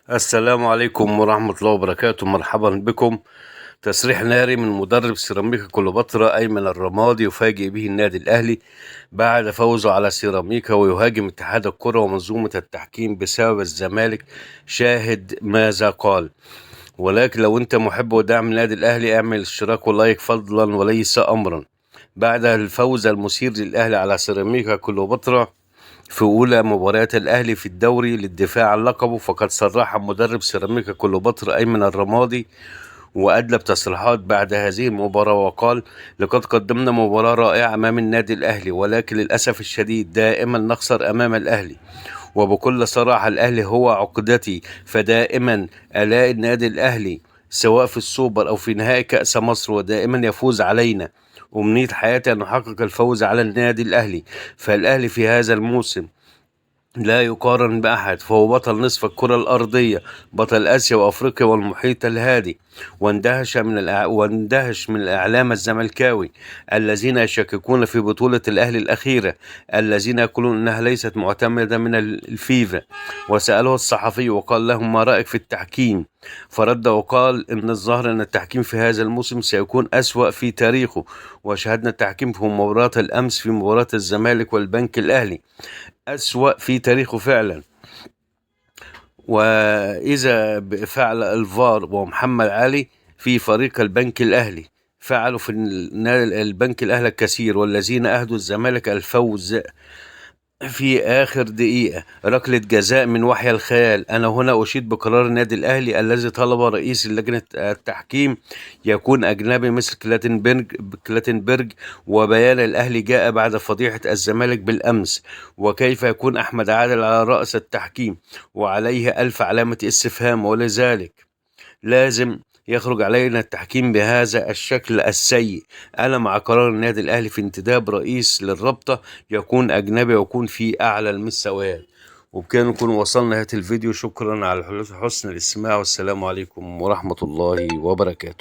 السلام عليكم ورحمة الله وبركاته. مرحبا بكم. تصريح ناري من مدرب سيراميكا كليوباترا أيمن الرمادي يفاجئ به النادي الأهلي بعد فوزه على سيراميكا، ويهاجم اتحاد الكرة ومنظومة التحكيم بسبب الزمالك. شاهد ماذا قال. ولكن لو انت محب وداعم النادي الأهلي اعمل اشتراك ولايك فضلا وليس أمرا. بعد الفوز المثير للأهلي على سيراميكا كليوباترا في أولى مباريات الأهلي في الدوري للدفاع عن لقبه، فقد صرح مدرب سيراميكا كليوباترا أيمن الرمادي وأدلى بتصريحات بعد هذه المباراة وقال: لقد قدمنا مباراة رائعة أمام النادي الأهلي، ولكن للأسف الشديد دائما نخسر أمام الأهلي. وبكل صراحة الأهلي هو عقدتي، فدائما ألاقي النادي الأهلي سواء في السوبر أو في نهائي كأس مصر ودائما يفوز علينا. أمنية حياتي أن نحقق الفوز على النادي الأهلي. فالأهلي في هذا الموسم لا يقارن بأحد، فهو بطل نصف الكرة الأرضية، بطل آسيا وأفريقيا والمحيط الهادي. واندهش من الإعلام الزملكاوي الذين يشككون في بطولة الأهلي الأخيرة، الذين يقولون أنها ليست معتمدة من الفيفا. وسأله الصحفي وقال لهم: ما رأيك في التحكيم؟ فرد وقال: إن الظاهر أن التحكيم في هذا الموسم سيكون أسوأ في تاريخه، وشاهدنا التحكيم في مباراة الأمس في مباراة الزمالك والبنك الأهلي أسوأ في تاريخه فعلا. وإذا بفعل الفار ومحمد علي في فريق البنك الأهلي فعلوا في البنك الأهلي الكثير، والذين أهدوا الزمالك الفوز في آخر دقيقة ركلة جزاء من وحي الخيال. أنا هنا أشيد بقرار النادي الأهلي الذي طلب رئيس لجنة التحكيم يكون أجنبي مثل كلاتنبرج. وبيان الأهلي جاء بعد فضيحة الزمالك بالأمس، وكيف يكون أحمد عادل على رأس التحكيم وعليه ألف علامة استفهام، ولذلك لازم يخرج علينا التحكيم بهذا الشكل السيء. أنا مع قرار النادي الأهلي في انتداب رئيس للرابطة يكون أجنبي ويكون في أعلى المستويات. وبكده نكون وصلنا نهاية الفيديو. شكرا على حسن الاستماع، والسلام عليكم ورحمة الله وبركاته.